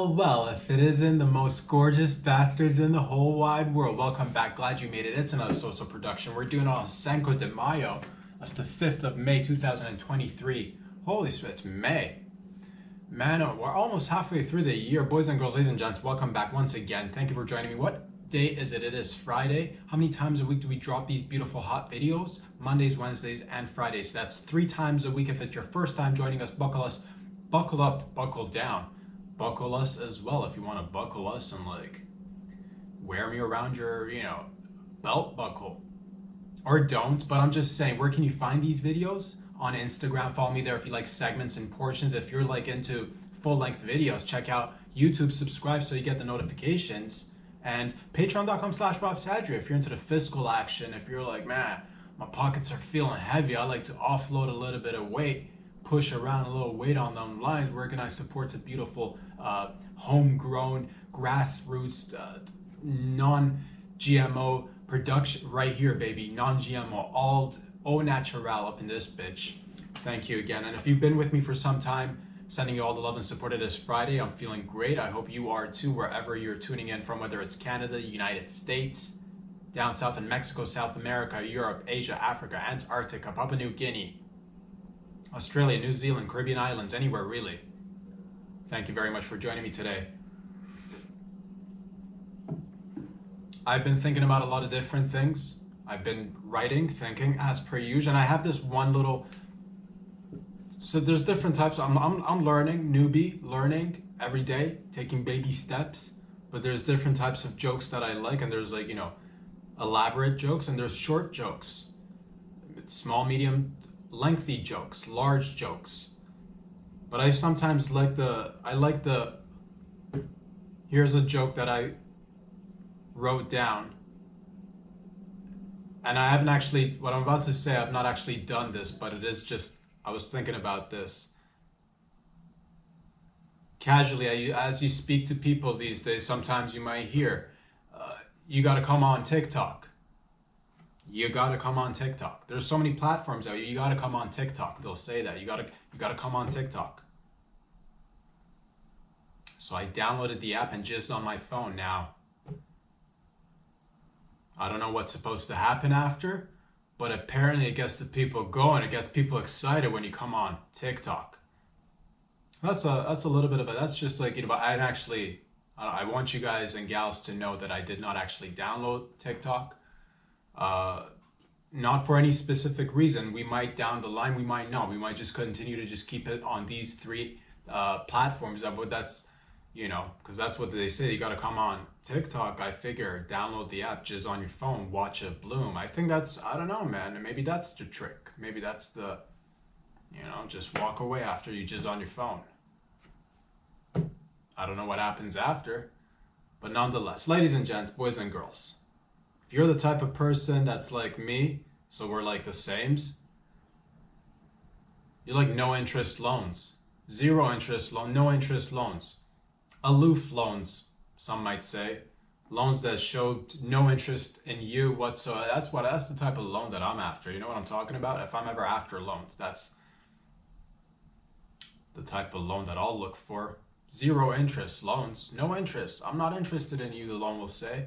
Well, if it isn't the most gorgeous bastards in the whole wide world. Welcome back. Glad you made it. It's another social production. We're doing on Cinco de Mayo. That's the 5th of May, 2023. Holy shit, it's May. Man, we're almost halfway through the year. Boys and girls, ladies and gents, welcome back once again. Thank you for joining me. What day is it? It is Friday. How many times a week do we drop these beautiful hot videos? Mondays, Wednesdays, and Fridays. So that's 3 times a week. If it's your first time joining us, buckle up, buckle down. Buckle us as well if you want to buckle us and like wear me around your, belt buckle. Or don't, but I'm just saying, where can you find these videos? On Instagram, follow me there if you like segments and portions. If you're like into full-length videos, check out YouTube, subscribe so you get the notifications. And patreon.com/RobSadri if you're into the fiscal action. If you're like, man, my pockets are feeling heavy, I like to offload a little bit of weight, push around a little weight on them lines. Where can I support a beautiful homegrown grassroots non-GMO production right here, baby? Non-GMO, all au natural up in this bitch. Thank you again. And if you've been with me for some time, sending you all the love and support. It is Friday. I'm feeling great. I hope you are too, wherever you're tuning in from, whether it's Canada, United States, down south in Mexico, South America, Europe, Asia, Africa, Antarctica, Papua New Guinea, Australia, New Zealand, Caribbean Islands, anywhere really. Thank you very much for joining me today. I've been thinking about a lot of different things. I've been writing, thinking, as per usual, and I have this one little. So there's different types. I'm learning, newbie, learning every day, taking baby steps. But there's different types of jokes that I like, and there's like elaborate jokes, and there's short jokes, small, medium, lengthy jokes, large jokes. But I sometimes like here's a joke that I wrote down. And I haven't actually, what I'm about to say, I've not actually done this, but it is just, I was thinking about this. Casually, as you speak to people these days, sometimes you might hear, you gotta come on TikTok. You gotta come on TikTok. There's so many platforms out here. You gotta come on TikTok. They'll say that. You gotta come on TikTok. So I downloaded the app and jizzed on my phone now. I don't know what's supposed to happen after, but apparently it gets the people going. It gets people excited when you come on TikTok. That's a little bit of that's just like, I want you guys and gals to know that I did not actually download TikTok. Not for any specific reason. We might down the line, we might not. We might just continue to just keep it on these 3 platforms. But that's, because that's what they say. You got to come on TikTok. I figure download the app, jizz on your phone, watch it bloom. I think that's, I don't know, man. Maybe that's the trick. Maybe that's the, just walk away after you jizz on your phone. I don't know what happens after, but nonetheless, ladies and gents, boys and girls, if you're the type of person that's like me, so we're like the sames, you like no interest loans, zero interest loan, no interest loans, aloof loans, some might say, loans that show no interest in you whatsoever. That's the type of loan that I'm after. You know what I'm talking about? If I'm ever after loans, that's the type of loan that I'll look for. Zero interest loans, no interest. I'm not interested in you, the loan will say.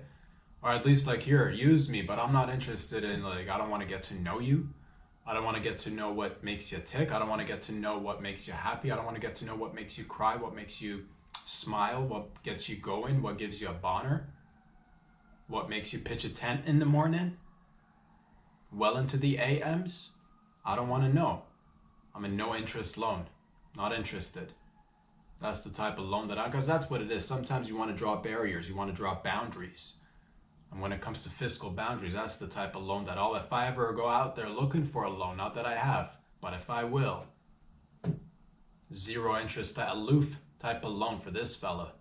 Or at least like, here, use me, but I'm not interested in, like, I don't want to get to know you. I don't want to get to know what makes you tick. I don't want to get to know what makes you happy. I don't want to get to know what makes you cry, what makes you smile, what gets you going, what gives you a boner, what makes you pitch a tent in the morning, well into the AMs. I don't want to know. I'm a no interest loan, not interested. That's the type of loan because that's what it is. Sometimes you want to draw barriers, you want to draw boundaries. And when it comes to fiscal boundaries, that's the type of loan that if I ever go out there looking for a loan, not that I have, but if I will, zero interest, aloof type of loan for this fella.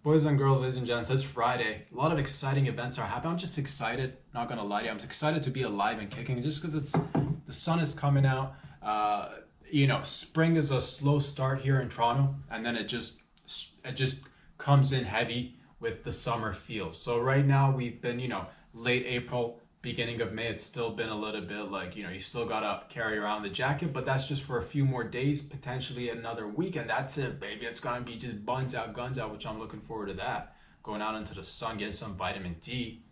Boys and girls, ladies and gents, it's Friday. A lot of exciting events are happening. I'm just excited, not gonna lie to you. I'm excited to be alive and kicking just because the sun is coming out. Spring is a slow start here in Toronto, and then it just comes in heavy with the summer feel. So right now we've been, late April, beginning of May, it's still been a little bit like, you still gotta carry around the jacket, but that's just for a few more days, potentially another week, and that's it, baby. It's gonna be just buns out, guns out, which I'm looking forward to that. Going out into the sun, getting some vitamin D.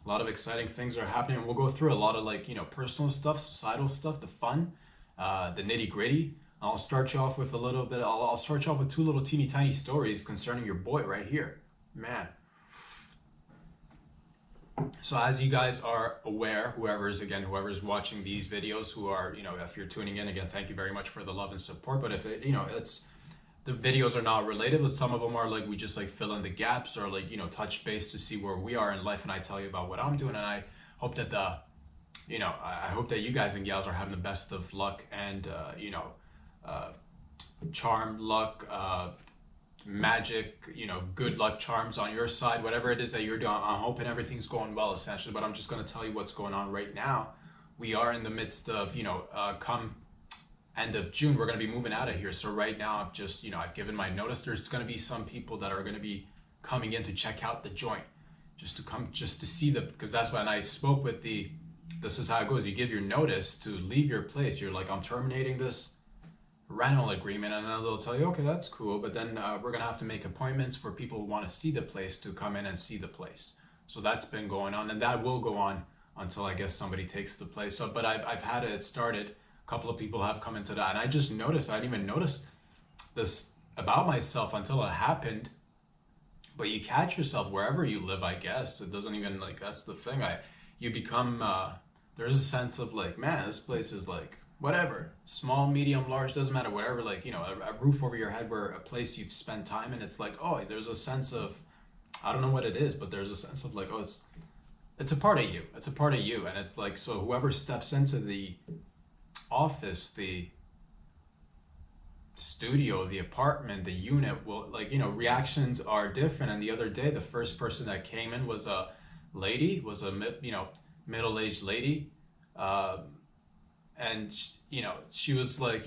A lot of exciting things are happening. We'll go through a lot of like, personal stuff, societal stuff, the fun, the nitty gritty. I'll start you off with a little bit, I'll start you off with two little teeny tiny stories concerning your boy right here. Man. So as you guys are aware, whoever's watching these videos, who are, if you're tuning in again, thank you very much for the love and support. But if it, it's, the videos are not related, but some of them are like, we just like fill in the gaps or like, touch base to see where we are in life. And I tell you about what I'm doing. And I hope that I hope that you guys and gals are having the best of luck and, charm, luck, magic, good luck charms on your side, whatever it is that you're doing. I'm hoping everything's going well, essentially. But I'm just going to tell you what's going on right now. We are in the midst of, come end of June, we're going to be moving out of here. So right now I've just, I've given my notice. There's going to be some people that are going to be coming in to check out the joint, just to see because that's when I spoke with this is how it goes. You give your notice to leave your place. You're like, I'm terminating this rental agreement, and then they'll tell you, okay, that's cool, but then we're gonna have to make appointments for people who want to see the place to come in and see the place. So that's been going on, and that will go on until I guess somebody takes the place. So, but I've had it started. A couple of people have come into that, and I just noticed, I didn't even notice this about myself until it happened. But you catch yourself wherever you live, I guess. It doesn't even, like, that's the thing. You become, there's a sense of like, man, this place is like, whatever, small, medium, large, doesn't matter, whatever, like, a roof over your head, where a place you've spent time in, it's like, oh, there's a sense of, I don't know what it is, but there's a sense of like, oh, it's a part of you. It's a part of you. And it's like, so whoever steps into the office, the studio, the apartment, the unit will, like, reactions are different. And the other day, the first person that came in was a lady, middle-aged lady. And, she was like,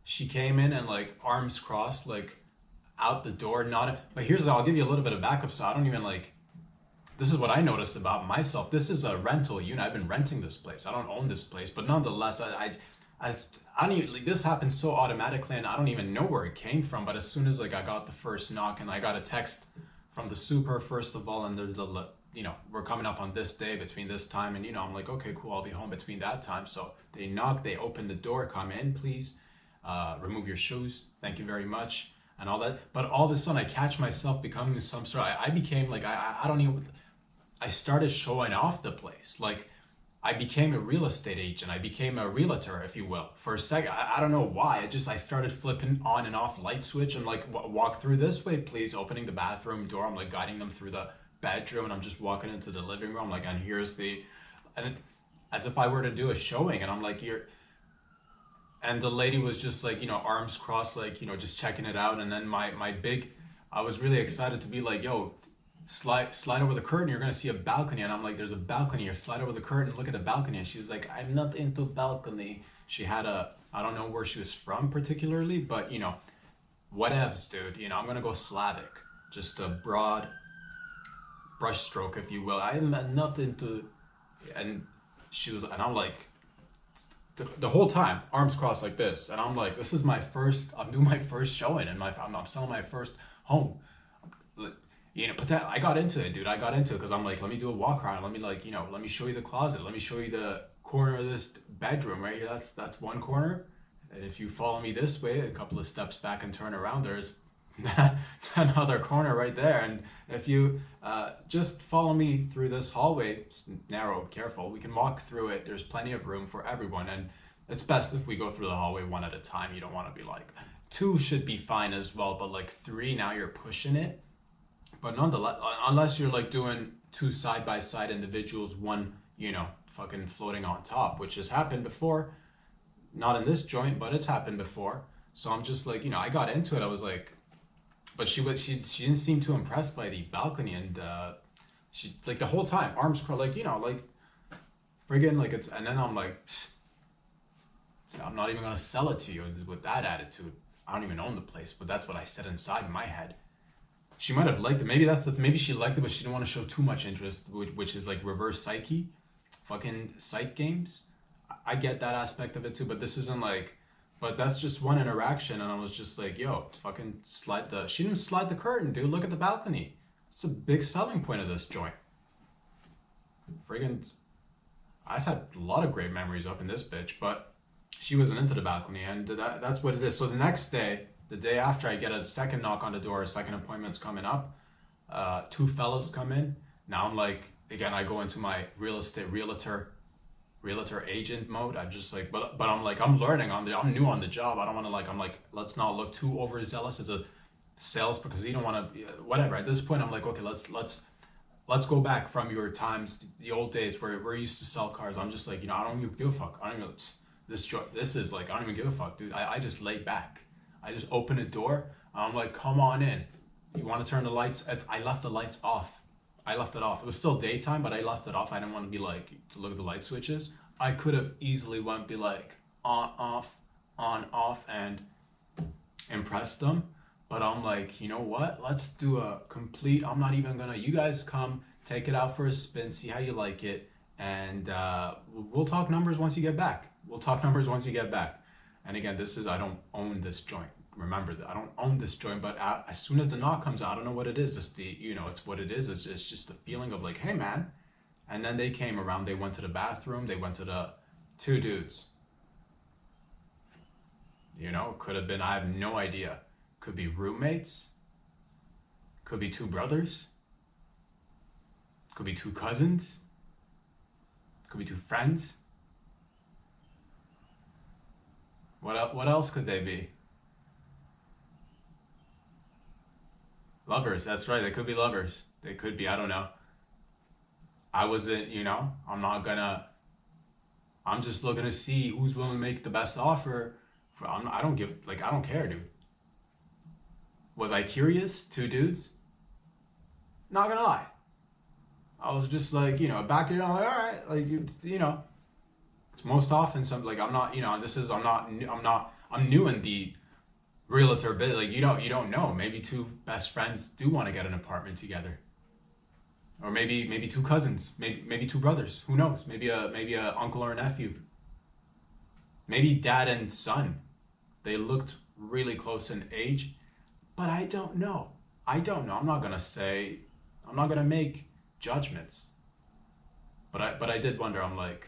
she came in and like arms crossed, like out the door, but I'll give you a little bit of backup. So I don't even like, this is what I noticed about myself. This is a rental unit. I've been renting this place. I don't own this place, but nonetheless, I don't even, like, this happened so automatically, and I don't even know where it came from. But as soon as like I got the first knock, and I got a text from the super first of all, and we're coming up on this day between this time, and I'm like, okay, cool, I'll be home between that time. So they knock, they open the door, come in, please, remove your shoes, thank you very much, and all that. But all of a sudden I catch myself becoming some sort of, I became like, I don't even, I started showing off the place. Like, I became a real estate agent. I became a realtor, if you will, for a second. I don't know why. I started flipping on and off light switch, and like, walk through this way, please, opening the bathroom door. I'm like guiding them through the bedroom, and I'm just walking into the living room, like, and here's as if I were to do a showing, and I'm like, and the lady was just like, arms crossed, like, just checking it out. And then I was really excited to be like, yo, slide over the curtain, you're gonna see a balcony. And I'm like, there's a balcony here, slide over the curtain, look at the balcony. And she was like, I'm not into balcony. She had I don't know where she was from particularly, but whatevs, dude. I'm gonna go Slavic, just a broad brush stroke, if you will. I'm not into, and I'm like, the whole time, arms crossed like this, and I'm like, this is I'm doing my first showing, and I'm selling my first home. But I got into it, dude. I got into it because I'm like, let me do a walk around. Let me let me show you the closet. Let me show you the corner of this bedroom right here. That's one corner. And if you follow me this way, a couple of steps back and turn around, there's another corner right there. And if you just follow me through this hallway, it's narrow, careful, we can walk through it. There's plenty of room for everyone, and it's best if we go through the hallway one at a time. You don't want to be like, two should be fine as well, but like three, now you're pushing it. But nonetheless, unless you're like doing two side-by-side individuals, one fucking floating on top, which has happened before, not in this joint, but it's happened before. So I'm just like, I got into it. I was like, but she didn't seem too impressed by the balcony, and she, like, the whole time, arms crossed, like, like friggin' like it's, and then I'm like, I'm not even gonna sell it to you with that attitude. I don't even own the place, but that's what I said inside my head. She might have liked it. Maybe maybe she liked it, but she didn't want to show too much interest, which is like reverse psyche, fucking psych games. I get that aspect of it too, but this isn't like. But that's just one interaction, and I was just like, yo, fucking slide the. She didn't slide the curtain, dude. Look at the balcony. It's a big selling point of this joint. Friggin', I've had a lot of great memories up in this bitch, but she wasn't into the balcony, and that's what it is. So the next day, the day after, I get a second knock on the door, a second appointment's coming up. Two fellows come in. Now I'm like, again, I go into my realtor agent mode. I'm just like, but I'm like, I'm learning I'm new on the job. I don't want to like, I'm like, let's not look too overzealous as a sales, because you don't want to, whatever. At this point, I'm like, okay, let's go back from your times, the old days where we used to sell cars. I'm just like, I don't even give a fuck. I don't even, this is like, I don't even give a fuck, dude. I just lay back. I just open a door. I'm like, come on in. You want to turn the lights? I left the lights off. I left it off. It was still daytime, but I left it off. I didn't want to be like, to look at the light switches. I could have easily went be like, on, off, and impress them. But I'm like, you know what? Let's do a complete, I'm not even gonna, you guys come, take it out for a spin, see how you like it. And we'll talk numbers once you get back. And again, I don't own this joint. Remember that I don't own this joint, but as soon as the knock comes out, I don't know what it is. It's it's what it is. It's just the feeling of like, hey man. And then they came around, they went to the bathroom, they went to the two dudes. Could have been, I have no idea. Could be roommates. Could be two brothers. Could be two cousins. Could be two friends. What else could they be? Lovers, that's right. They could be lovers. They could be, I don't know. I wasn't, I'm just looking to see who's willing to make the best offer. I don't care, dude. Was I curious? Two dudes? Not gonna lie. I was just like, back here, I'm like, all right, like, it's most often something like, I'm not, I'm new in the realtor bit. Like, you don't know. Maybe two best friends do want to get an apartment together. Or maybe two cousins, maybe two brothers. Who knows? Maybe a uncle or a nephew. Maybe dad and son. They looked really close in age, but I don't know. I'm not gonna make judgments. But I did wonder. I'm like,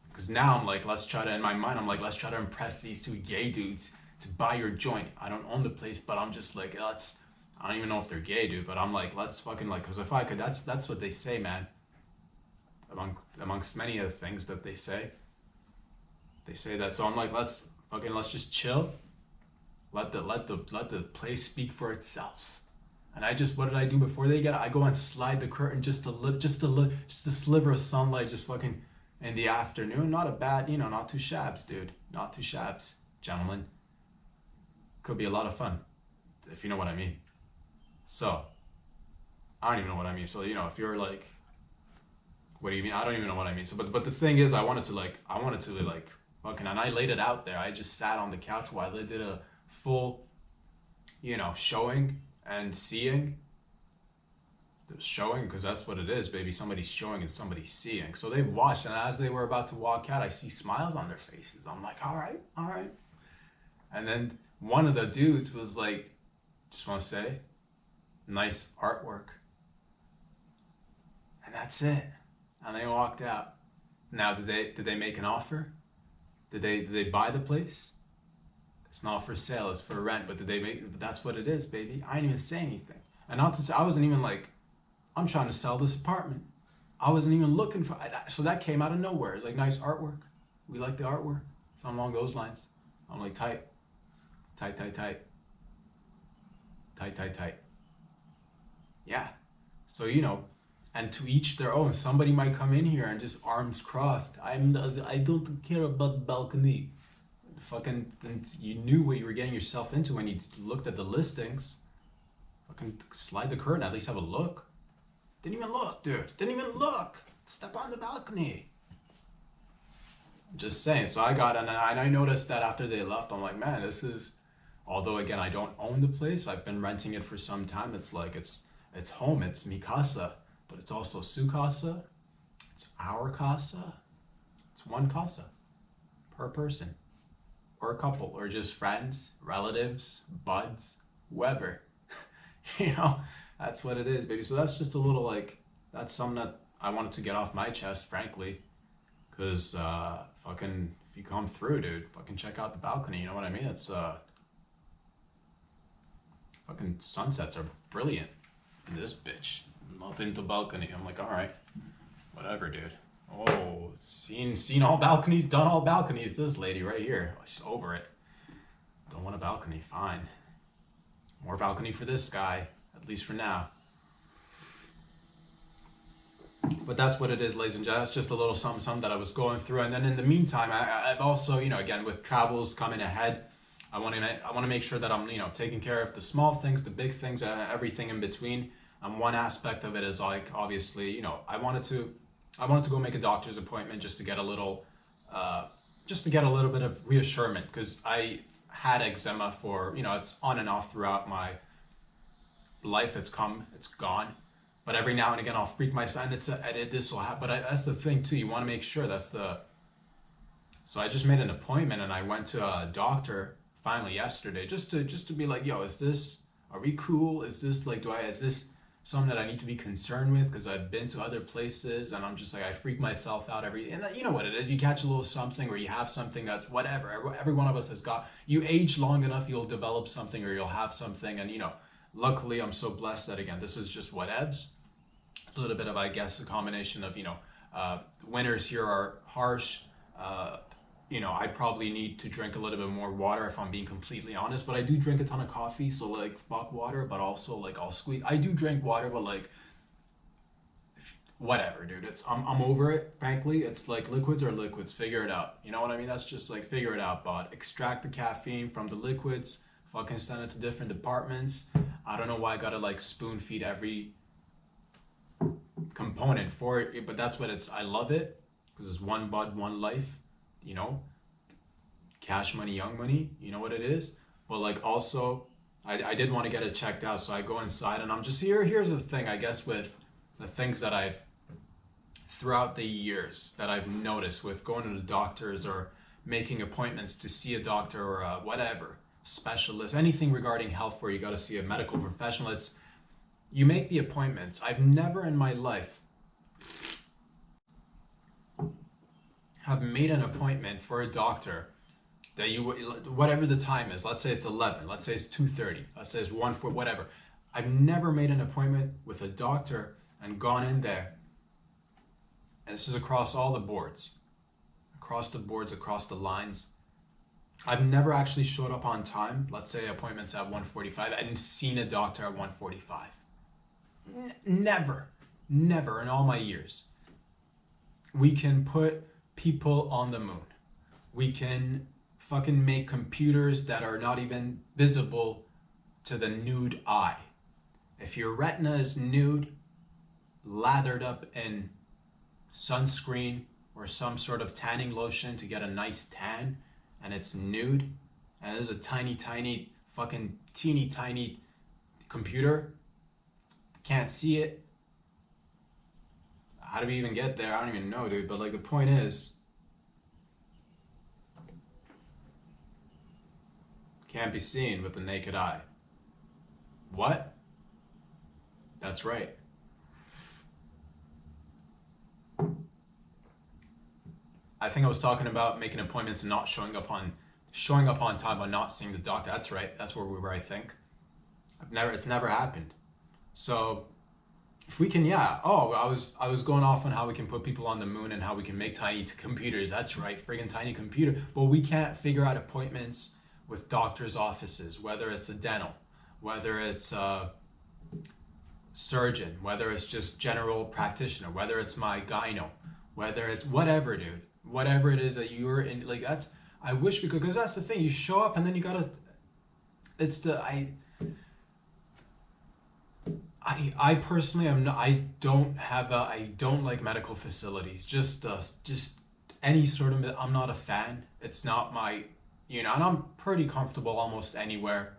because now I'm like, let's try to impress these two gay dudes to buy your joint. I don't own the place, but I'm just like, I don't even know if they're gay, dude, but I'm like, let's fucking like, because if I could, that's what they say, man. Amongst many of the things that they say that. So I'm like, let's just chill. Let the place speak for itself. And what did I do before they get it? I go and slide the curtain just a sliver of sunlight, just fucking in the afternoon. Not a bad, not too shabs, dude. Not too shabs, gentlemen. Could be a lot of fun, if you know what I mean. So, I don't even know what I mean. So, if you're like, what do you mean? I don't even know what I mean. So, but the thing is, I wanted to fucking, and I laid it out there. I just sat on the couch while they did a full, showing and seeing. Showing, because that's what it is, baby. Somebody's showing and somebody's seeing. So they watched, and as they were about to walk out, I see smiles on their faces. I'm like, all right. And then one of the dudes was like, just want to say, nice artwork. And that's it. And they walked out. Now, did they make an offer? Did they buy the place? It's not for sale, it's for rent. But that's what it is, baby. I didn't even say anything. And not to say, I wasn't even like, I'm trying to sell this apartment. I wasn't even looking for, so that came out of nowhere. Like, nice artwork. We like the artwork. Something along those lines. I'm like, tight. Yeah. So, and to each their own. Somebody might come in here and just arms crossed. I don't care about the balcony. Fucking, you knew what you were getting yourself into when you looked at the listings. Fucking slide the curtain, at least have a look. Didn't even look, dude. Didn't even look. Step on the balcony. Just saying. So I got, and I noticed that after they left, I'm like, man, this is Although again, I don't own the place. I've been renting it for some time. It's like it's home. It's mi casa, but it's also su casa. It's our casa. It's one casa per person, or a couple, or just friends, relatives, buds, whoever. You know, that's what it is, baby. So that's just a little like, that's something that I wanted to get off my chest, frankly. Because fucking, if you come through, dude, fucking check out the balcony. You know what I mean? It's fucking sunsets are brilliant in this bitch. Nothing to balcony. I'm like, all right, whatever, dude. Oh, seen all balconies, done all balconies. This lady right here, she's over it. Don't want a balcony, fine. More balcony for this guy, at least for now. But that's what it is, ladies and gentlemen. That's just a little something that I was going through. And then in the meantime, I've also, you know, again, with travels coming ahead, I want to make sure that I'm, you know, taking care of the small things, the big things, everything in between. One aspect of it is like, obviously, you know, I wanted to go make a doctor's appointment just to get a little bit of reassurance, because I had eczema for, you know, it's on and off throughout my life. It's come, it's gone. But every now and again, I'll freak myself, and this will happen. But that's the thing too. You want to make sure So I just made an appointment, and I went to a doctor finally yesterday, just to be like, yo, are we cool? Is this something that I need to be concerned with? Because I've been to other places, and I'm just like, I freak myself out and you know what it is. You catch a little something, or you have something that's whatever. Every one of us has got. You age long enough, you'll develop something, or you'll have something, and you know. Luckily, I'm so blessed that again, this is just whatevs. A little bit of, I guess, a combination of, you know, winters here are harsh. You know, I probably need to drink a little bit more water if I'm being completely honest, but I do drink a ton of coffee, so like fuck water, but also like I do drink water, but like whatever, dude. I'm over it, frankly. It's like liquids are liquids, figure it out. You know what I mean? That's just like figure it out, bud. Extract the caffeine from the liquids, fucking send it to different departments. I don't know why I gotta like spoon feed every component for it, but that's what I love it, because it's one bud, one life, you know, cash money, young money, you know what it is. But like also, I did want to get it checked out, so I go inside, and I'm just here's the thing, I guess, with the things that I've throughout the years that I've noticed with going to the doctors or making appointments to see a doctor or whatever specialist, anything regarding health where you got to see a medical professional. It's you make the appointments. I've never in my life have made an appointment for a doctor that you, whatever the time is, let's say it's 11, let's say it's 2:30, let's say it's 1 for whatever. I've never made an appointment with a doctor and gone in there, and this is across all the boards, across the lines. I've never actually showed up on time. Let's say appointments at 1:45 and seen a doctor at 1:45. Never in all my years. We can put people on the moon. We can fucking make computers that are not even visible to the nude eye. If your retina is nude, lathered up in sunscreen or some sort of tanning lotion to get a nice tan, and it's nude, and there's a tiny fucking teeny tiny computer, can't see it. How do we even get there? I don't even know, dude. But like the point is, can't be seen with the naked eye. What? That's right. I think I was talking about making appointments and not showing up on time but not seeing the doctor. That's right. That's where we were, I think. It's never happened. So if we can, yeah. Oh, I was going off on how we can put people on the moon and how we can make tiny computers. That's right, friggin' tiny computer. But we can't figure out appointments with doctors' offices, whether it's a dental, whether it's a surgeon, whether it's just general practitioner, whether it's my gyno, whether it's whatever, dude. Whatever it is that you're in, like that's, I wish we could, because that's the thing. You show up and then you gotta, I personally am not, I don't like medical facilities. Just any sort of, I'm not a fan. It's not my and I'm pretty comfortable almost anywhere,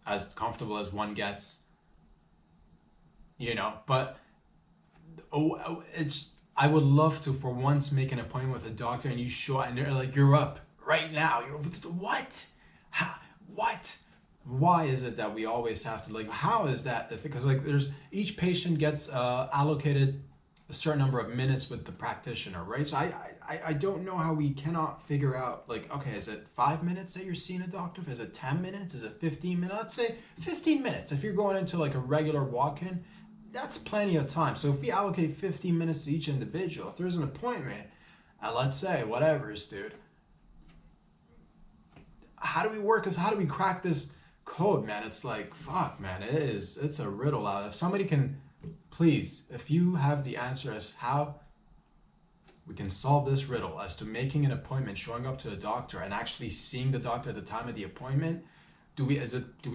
as comfortable as one gets, but it's, I would love to for once make an appointment with a doctor and you show, and they're like, you're up right now. You're what? How, what? Why is it that we always have to, like, how is that? Because like there's, each patient gets allocated a certain number of minutes with the practitioner, right? So I don't know how we cannot figure out, like, okay, is it 5 minutes that you're seeing a doctor? Is it 10 minutes? Is it 15 minutes? Let's say 15 minutes. If you're going into like a regular walk-in, that's plenty of time. So if we allocate 15 minutes to each individual, if there's an appointment at, let's say, whatever's, dude, how do we work this? How do we crack this code, man? It's like, fuck, man, it's a riddle out. If somebody can, please, if you have the answer as how we can solve this riddle as to making an appointment, showing up to a doctor and actually seeing the doctor at the time of the appointment, do we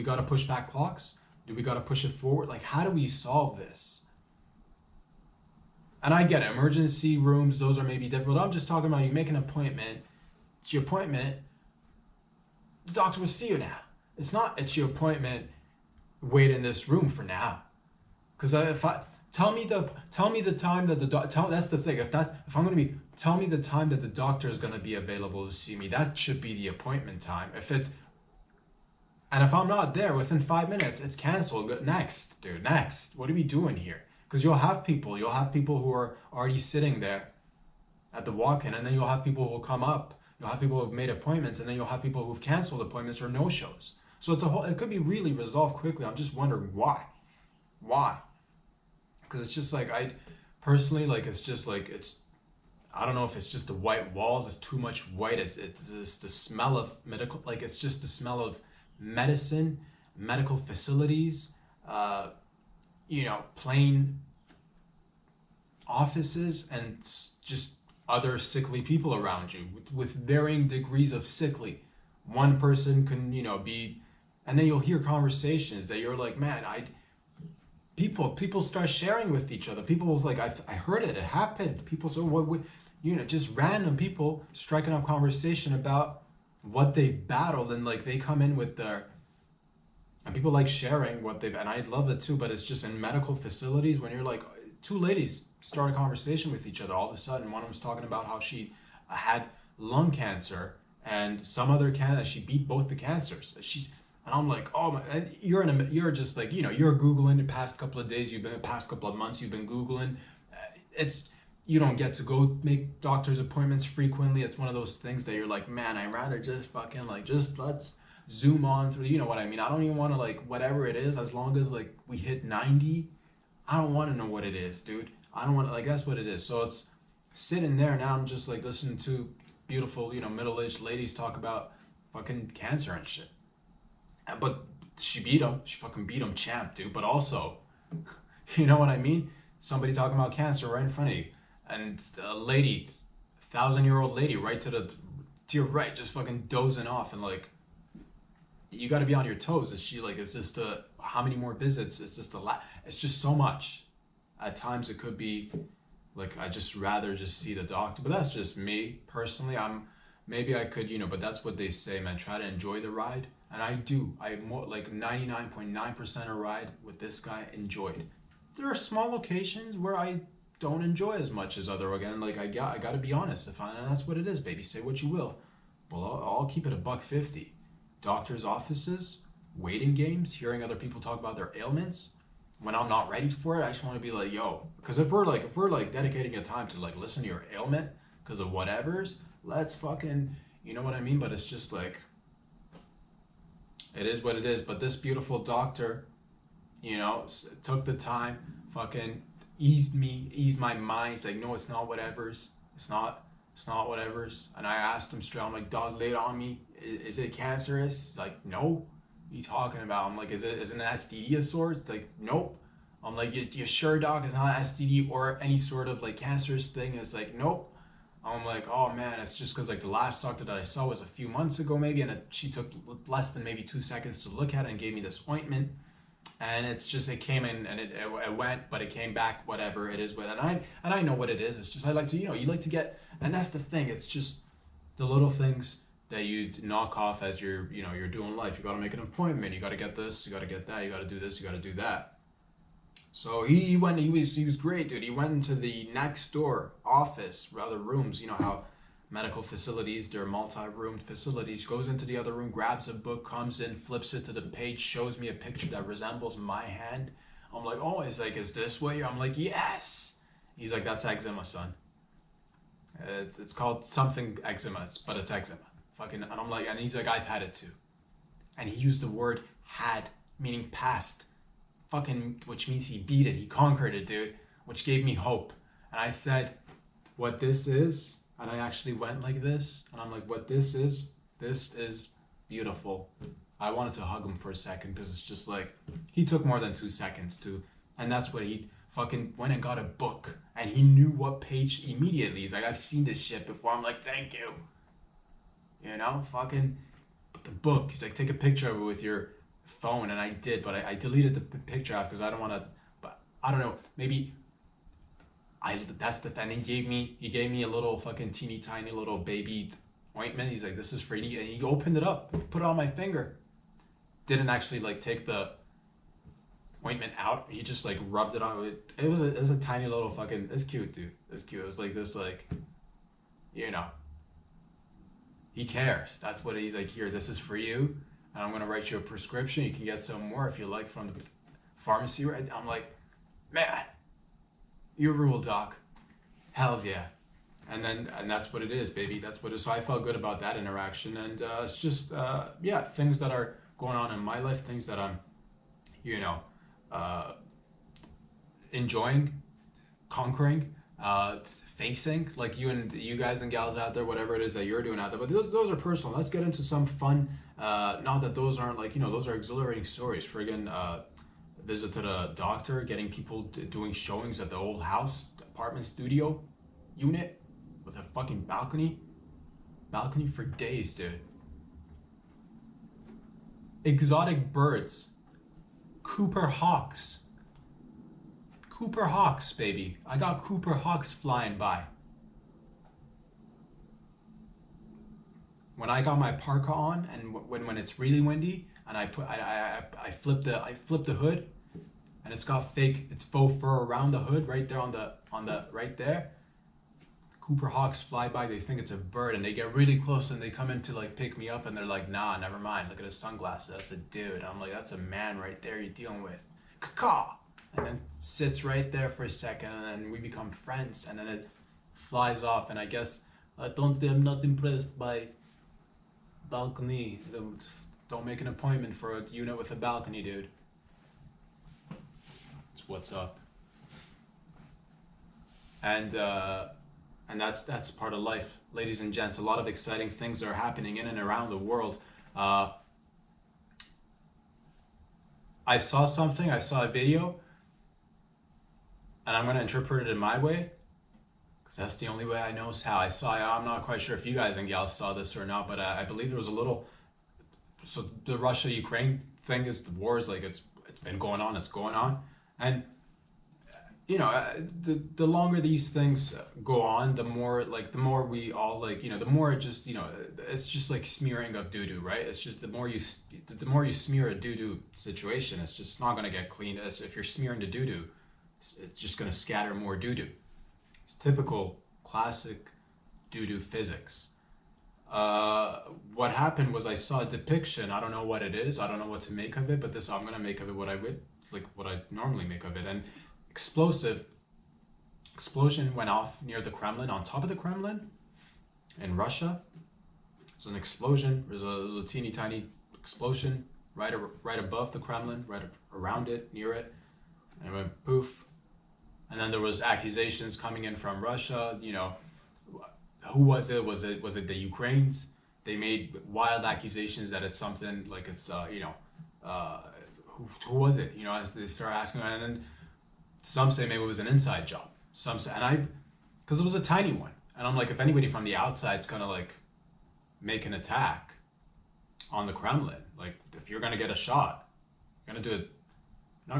got to push back clocks? Do we got to push it forward? Like, how do we solve this? And I get it, emergency rooms, those are maybe different, but I'm just talking about you make an appointment. It's your appointment. The doctor will see you now. It's not, it's your appointment. Wait in this room for now. Because tell me the time that that's the thing. If I'm gonna be, tell me the time that the doctor is gonna be available to see me. That should be the appointment time. And if I'm not there within 5 minutes, it's canceled. Next, dude, next. What are we doing here? Because you'll have people who are already sitting there at the walk-in, and then you'll have people who will come up. You'll have people who've made appointments, and then you'll have people who've canceled appointments or no-shows. So it could be really resolved quickly. I'm just wondering why. Why? Because it's just like, I personally, like, it's just like, I don't know if it's just the white walls, it's too much white, it's just the smell of medical, like, it's just the smell of medicine, medical facilities, plain offices, and just other sickly people around you with varying degrees of sickly. One person can, be, and then you'll hear conversations that you're like, man, people start sharing with each other. People like, I heard it happened. People, so what, just random people striking up conversation about what they've battled, and like they come in with and people like sharing what they've, and I love it too, but it's just in medical facilities when you're like, two ladies start a conversation with each other. All of a sudden, one of them's talking about how she had lung cancer and some other cancer, she beat both the cancers. And I'm like, oh my, and you're just like, you're Googling the past couple of days, past couple of months, you've been Googling. You don't get to go make doctor's appointments frequently. It's one of those things that you're like, man, I'd rather just fucking like, just let's zoom on through, you know what I mean? I don't even want to, like, whatever it is, as long as like we hit 90, I don't want to know what it is, dude. I don't want to, like, that's what it is. So it's sitting there now, I'm just like listening to beautiful, middle-aged ladies talk about fucking cancer and shit. But she fucking beat him champ, dude. But also, you know what I mean? Somebody talking about cancer right in front of you. And a lady, 1,000-year-old lady, right to your right, just fucking dozing off, and like, you got to be on your toes. Is she like, is this how many more visits? Is this it's just so much. At times it could be like, I just rather just see the doctor, but that's just me personally. Maybe I could, but that's what they say, man. Try to enjoy the ride. And I do. I'm more like 99.9% a ride with this guy enjoyed. There are small locations where I don't enjoy as much as other, again, like I got to be honest, and that's what it is, baby. Say what you will. Well, I'll keep it $1.50. Doctors' offices, waiting games, hearing other people talk about their ailments. When I'm not ready for it, I just want to be like, yo, because if we're dedicating a time to like listen to your ailment because of whatever's, let's fucking, you know what I mean? But it's just like, it is what it is. But this beautiful doctor, took the time, fucking eased my mind. He's like, no, it's not whatever's. It's not whatever's. And I asked him straight, I'm like, dog, lay it on me. Is it cancerous? He's like, no. What are you talking about? I'm like, is it an STD of sorts? It's like, nope. I'm like, you sure, doc? It's not an STD or any sort of like cancerous thing? It's like, nope. I'm like, oh man, it's just because like the last doctor that I saw was a few months ago maybe, and she took less than maybe 2 seconds to look at it and gave me this ointment. And it's just, it came in and it went, but it came back, whatever it is. And I know what it is. It's just, I like to, you like to get, and that's the thing. It's just the little things that you knock off as you're doing life. You got to make an appointment. You got to get this. You got to get that. You got to do this. You got to do that. So he went. He was great, dude. He went into the next door office, or other rooms. You know how medical facilities, they're multi-roomed facilities. Goes into the other room, grabs a book, comes in, flips it to the page, shows me a picture that resembles my hand. I'm like, oh, he's like, is this what you're? I'm like, yes. He's like, that's eczema, son. It's called something eczema, but it's eczema. Fucking, and I'm like, and he's like, I've had it too. And he used the word had, meaning past. Fucking, which means he beat it, he conquered it, dude, which gave me hope. And I said, what this is, and I actually went like this, and I'm like, what this is beautiful. I wanted to hug him for a second, because it's just like, he took more than 2 seconds to, and that's what he fucking went and got a book, and he knew what page immediately. He's like, I've seen this shit before. I'm like, thank you. You know, fucking, the book. He's like, take a picture of it with your phone, and I did, but I deleted the picture off because I don't want to, but I don't know, maybe that's the thing. He gave me a little fucking teeny tiny little baby ointment. He's like, this is for you, and he opened it up, put it on my finger. Didn't actually like take the ointment out. He just like rubbed it on. It was a tiny little fucking, it's cute, dude. It's cute. It was like this, like, you know, he cares. That's what he's like, here, this is for you. And I'm going to write you a prescription. You can get some more if you like from the pharmacy. Right? I'm like, man, you rule, doc. Hells yeah. And that's what it is, baby. That's what it is. So I felt good about that interaction. And it's just, yeah, things that are going on in my life, things that I'm, you know, enjoying, conquering, facing, like you guys and gals out there, whatever it is that you're doing out there. But those are personal. Let's get into some fun. Not that those aren't, like, you know, those are exhilarating stories. Friggin' visit to the doctor, getting people doing showings at the old house, apartment studio unit with a fucking balcony for days, dude. Exotic birds, Cooper hawks, baby. I got Cooper hawks flying by. When I got my parka on, and when it's really windy, and I flip the hood, and it's got it's faux fur around the hood right there on the right there. Cooper hawks fly by. They think it's a bird, and they get really close, and they come in to like pick me up, and they're like, nah, never mind. Look at his sunglasses. That's a dude. I'm like, that's a man right there you're dealing with. Caw. And then sits right there for a second, and then we become friends, and then it flies off. And I guess I'm not impressed by balcony. Don't make an appointment for a unit with a balcony, dude. It's what's up. And that's part of life, ladies and gents. A lot of exciting things are happening in and around the world. I saw a video, and I'm going to interpret it in my way, because that's the only way I know how. I'm not quite sure if you guys and gals saw this or not, but I believe there was a little, so the Russia-Ukraine thing is, the war is like, it's been going on, and you know, the longer these things go on, the more we all, like, you know, the more it just, you know, it's just like smearing of doo-doo, right? It's just the more you smear a doo-doo situation, it's just not going to get clean. If you're smearing the doo-doo, it's just going to scatter more doo-doo. It's typical classic doo-doo physics. What happened was, I saw a depiction. I don't know what it is. I don't know what to make of it, but I'm going to make of it what I normally make of it. And explosion went off near the Kremlin, on top of the Kremlin in Russia. There's an explosion. There's a teeny tiny explosion right above the Kremlin, right around it, near it, and it went poof. And then there was accusations coming in from Russia. You know, who was it? Was it the Ukrainians? They made wild accusations that it's something like it's you know, who was it? You know, as they start asking, and then some say maybe it was an inside job. Some say, because it was a tiny one, and I'm like, if anybody from the outside's gonna like make an attack on the Kremlin, like, if you're gonna get a shot, you're gonna do it. You're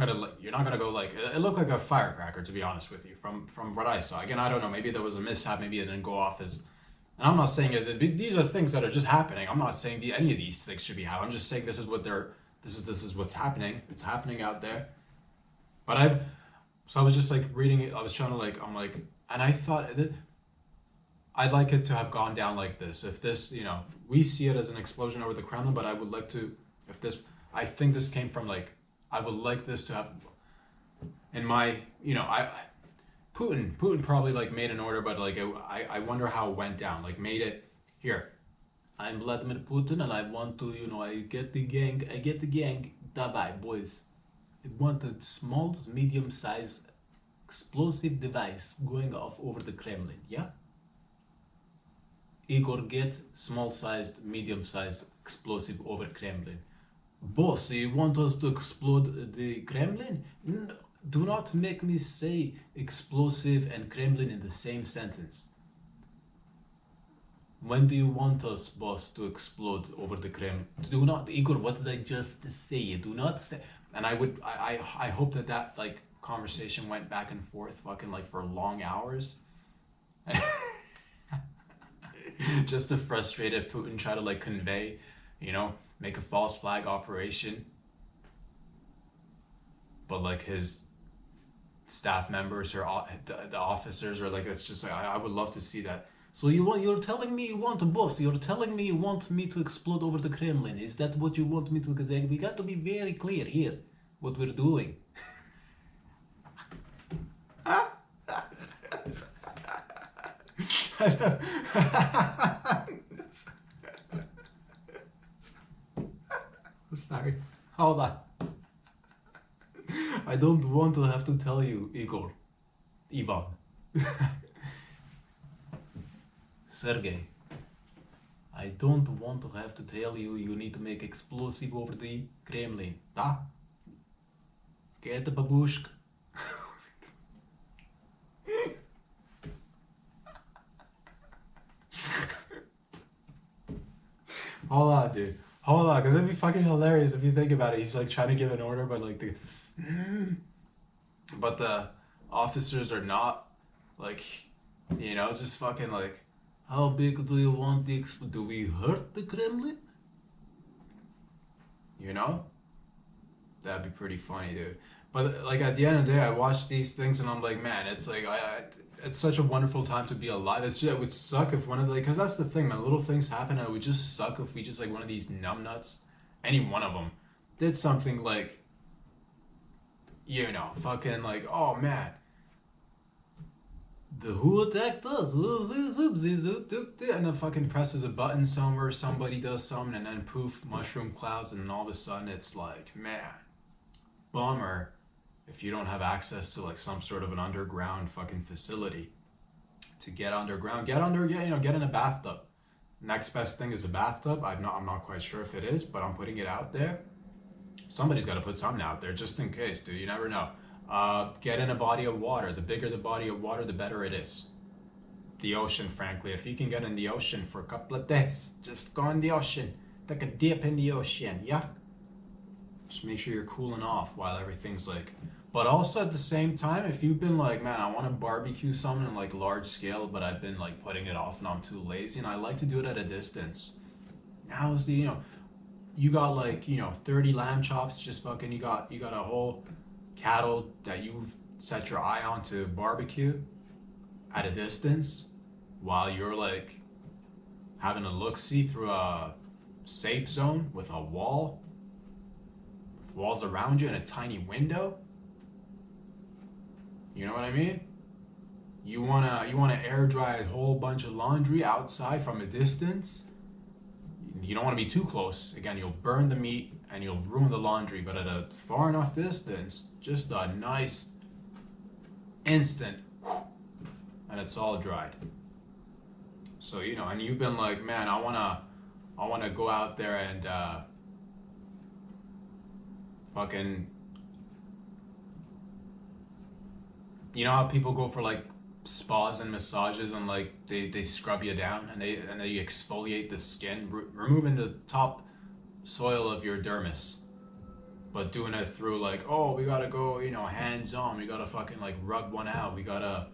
not gonna go like, it looked like a firecracker, to be honest with you, from what I saw. Again, I don't know, maybe there was a mishap, maybe it didn't go off as And I'm not saying it, these are things that are just happening. I'm not saying any of these things should be happening. I'm just saying this is what they're. This is what's happening. It's happening out there. But so I was just like reading it. I was trying to like. I'm like, and I thought that I'd like it to have gone down like this. If this, we see it as an explosion over the Kremlin, but I would like to. If this, I think this came from like. I would like this to have. In my, Putin probably like made an order, but like I wonder how it went down. Like made it here. I'm Vladimir Putin, and I want to, I get the gang. Давай, boys. I want a small, medium-sized explosive device going off over the Kremlin. Yeah. Igor gets small-sized, medium-sized explosive over Kremlin. Boss, you want us to explode the Kremlin? No, do not make me say explosive and Kremlin in the same sentence. When do you want us, boss, to explode over the Kremlin? Do not, Igor, what did I just say? Do not say. And I hope that like conversation went back and forth fucking like for long hours. Just to frustrated Putin try to like convey, make a false flag operation. But like his staff members or the officers are like, it's just like, I would love to see that. So you're telling me you want a boss? You're telling me you want me to explode over the Kremlin? Is that what you want me to do? We got to be very clear here what we're doing. I'm sorry. Hold on. I don't want to have to tell you, Ivan. Sergey, I don't want to have to tell you need to make explosive over the Kremlin. Da? Get the babushka. Hold on, dude. Hold on, because it'd be fucking hilarious if you think about it. He's like trying to give an order, but like but the officers are not like, just fucking like, how big do you want the do we hurt the Kremlin? That'd be pretty funny, dude. But like at the end of the day, I watch these things and I'm like, man, it's like it's such a wonderful time to be alive. It's just, it would suck if one of the, because that's the thing, man. Little things happen, and it would just suck if we just like one of these numbnuts, any one of them, did something like, fucking like, oh man, who attacked us? And then fucking presses a button somewhere, somebody does something, and then poof, mushroom clouds, and then all of a sudden it's like, man, bummer if you don't have access to like some sort of an underground fucking facility to get underground, get in a bathtub. Next best thing is a bathtub. I'm not quite sure if it is, but I'm putting it out there. Somebody's got to put something out there just in case, dude. You never know. Get in a body of water. The bigger the body of water, the better it is. The ocean, frankly. If you can get in the ocean for a couple of days, just go in the ocean. Take a dip in the ocean, yeah? Just make sure you're cooling off while everything's like... But also at the same time, if you've been like, man, I want to barbecue something in like large scale, but I've been like putting it off and I'm too lazy, and I like to do it at a distance. Now's the, you got like, 30 lamb chops, just fucking, you got a whole cattle that you've set your eye on to barbecue at a distance while you're like having a look-see through a safe zone with a wall, with walls around you and a tiny window. You know what I mean? You wanna air dry a whole bunch of laundry outside from a distance. You don't want to be too close. Again, you'll burn the meat and you'll ruin the laundry, but at a far enough distance, just a nice instant, and it's all dried. So, and you've been like, man, I wanna go out there and fucking, you know how people go for like spas and massages and like they scrub you down and they exfoliate the skin, removing the top soil of your dermis, but doing it through like, oh, we gotta go, hands on, we gotta fucking like rub one out, we gotta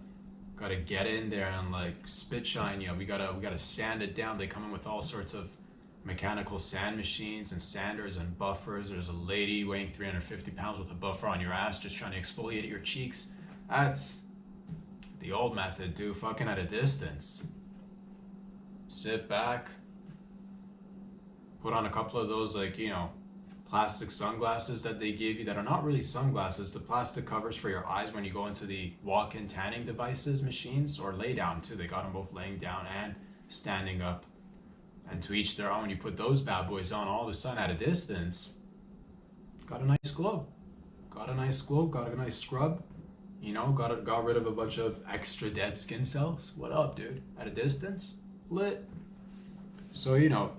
Gotta get in there and like spit shine you. We gotta sand it down. They come in with all sorts of mechanical sand machines and sanders and buffers. There's a lady weighing 350 pounds with a buffer on your ass just trying to exfoliate your cheeks. That's the old method, dude. Fucking at a distance. Sit back, put on a couple of those, like, you know, plastic sunglasses that they give you that are not really sunglasses, the plastic covers for your eyes when you go into the walk-in tanning devices machines, or lay down too. They got them both laying down and standing up. And to each their own, you put those bad boys on, all of a sudden at a distance, got a nice glow. Got a nice glow, got a nice scrub. You know, got rid of a bunch of extra dead skin cells. What up, dude? At a distance? Lit. So, you know,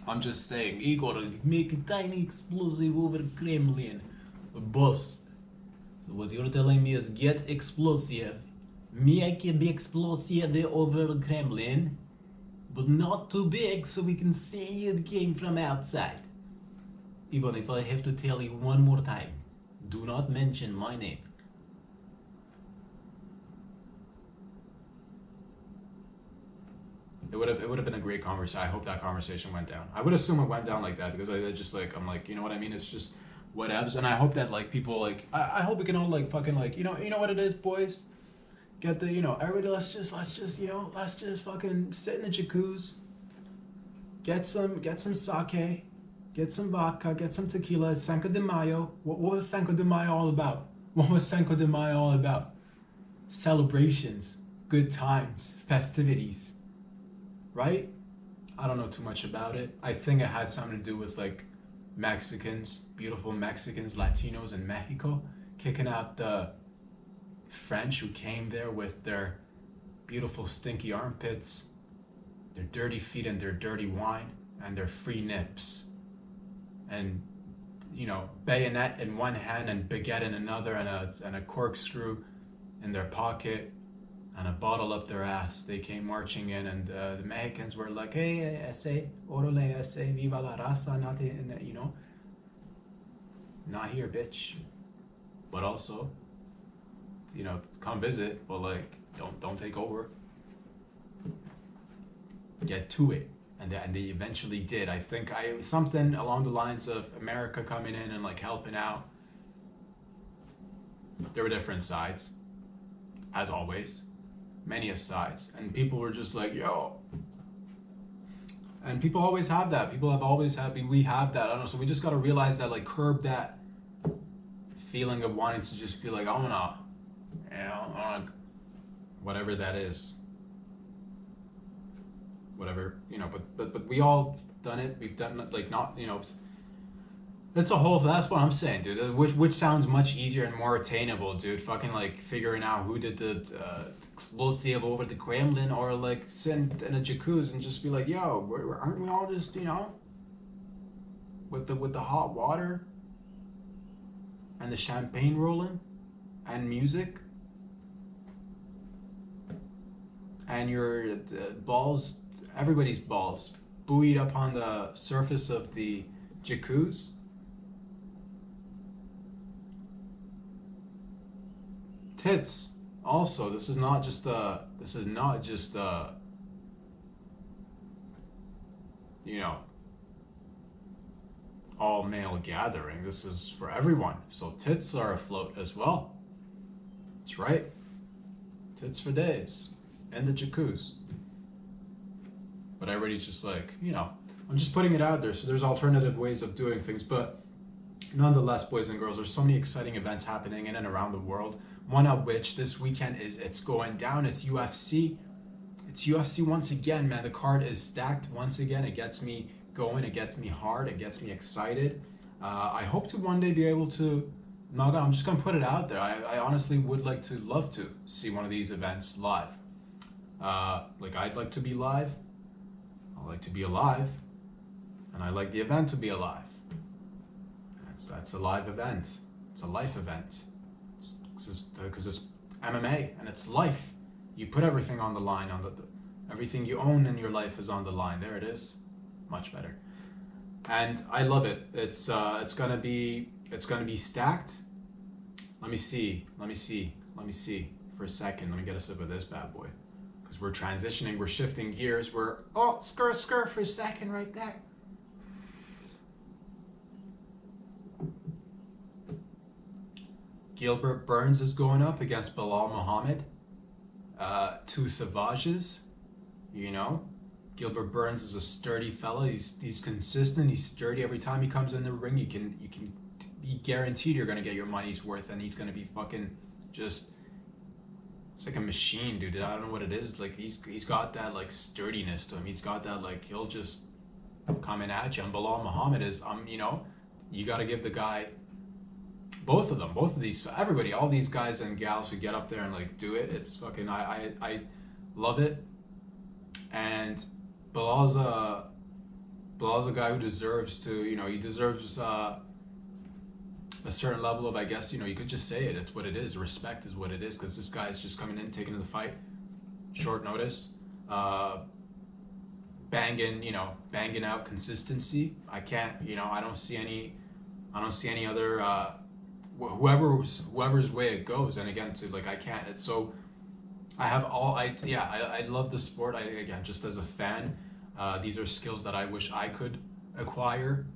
I'm just saying, you gotta make a tiny explosive over the Kremlin. Boss, so what you're telling me is get explosive. Me, I can be explosive over the Kremlin, but not too big so we can see it came from outside. Even if I have to tell you one more time, do not mention my name. It would have been a great conversation. I hope that conversation went down. I would assume it went down like that, because I just like, I'm like, you know what I mean? It's just whatevs. And I hope that like people like, I hope we can all like fucking like, you know what it is, boys? Get the, you know, everybody, let's just fucking sit in the jacuzzi, get some sake, get some vodka, get some tequila. Cinco de Mayo. What was Cinco de Mayo all about? What was Cinco de Mayo all about? Celebrations, good times, festivities. Right? I don't know too much about it. I think it had something to do with like Mexicans, beautiful Mexicans, Latinos in Mexico, kicking out the French who came there with their beautiful stinky armpits, their dirty feet and their dirty wine, and their free nips. And, you know, bayonet in one hand and baguette in another, and a corkscrew in their pocket, and a bottle up their ass. They came marching in, and the Mexicans were like, hey, ese, orale, ese, viva la raza, not, you know, not here, bitch. But also, you know, come visit, but like, don't take over. Get to it. And they eventually did. I think something along the lines of America coming in and like helping out. There were different sides, as always. Many sides, and people were just like, yo, and people always have that. People have always had, we have that. I don't know, so we just got to realize that, like, curb that feeling of wanting to just be like, I wanna, you know, whatever that is, whatever, you know, but we all done it. We've done it, like, not, you know, that's what I'm saying, dude. Which sounds much easier and more attainable, dude. Fucking like figuring out who did the explosive over the Kremlin, or like sitting in a jacuzzi and just be like, yo, aren't we all just, you know, with the hot water and the champagne rolling and music and your balls, everybody's balls buoyed up on the surface of the jacuzzi. Tits. Also, this is not just you know, all male gathering. This is for everyone. So tits are afloat as well. That's right. Tits for days. And the jacuzzi. But everybody's just like, you know, I'm just putting it out there. So there's alternative ways of doing things. But nonetheless, boys and girls, there's so many exciting events happening in and around the world. One of which this weekend it's going down. It's UFC. It's UFC once again, man. The card is stacked once again. It gets me going. It gets me hard. It gets me excited. I hope to one day be able to. I'm just gonna put it out there. I honestly would love to see one of these events live. Like, I'd like to be live. I like to be alive, and I like the event to be alive. That's a live event. It's a life event. Because it's MMA and it's life. You put everything on the line. Everything you own in your life is on the line. There it is. Much better. And I love it. It's gonna be stacked. Let me see if for a second. Let me get a sip of this bad boy. Because we're transitioning, we're shifting gears. Oh, skirt for a second right there. Gilbert Burns is going up against Bilal Muhammad. Two Savages, you know. Gilbert Burns is a sturdy fella. He's consistent. He's sturdy. Every time he comes in the ring, you can be guaranteed you're gonna get your money's worth, and he's gonna be fucking just. It's like a machine, dude. I don't know what it is. Like he's got that like sturdiness to him. He's got that like he'll just come in at you. And Bilal Muhammad is you know, you got to give the guy. Both of these, everybody, all these guys and gals who get up there and like do it. It's fucking I love it. And Bilal's a guy who deserves to, you know, he deserves a certain level of, I guess, you know, you could just say it. It's what it is. Respect is what it is, because this guy's just coming in, taking the fight, short notice, banging out consistency. I can't, you know, I don't see any other. Whoever's way it goes, and again, to like I can't. It's so. I love the sport. Again, just as a fan, these are skills that I wish I could acquire.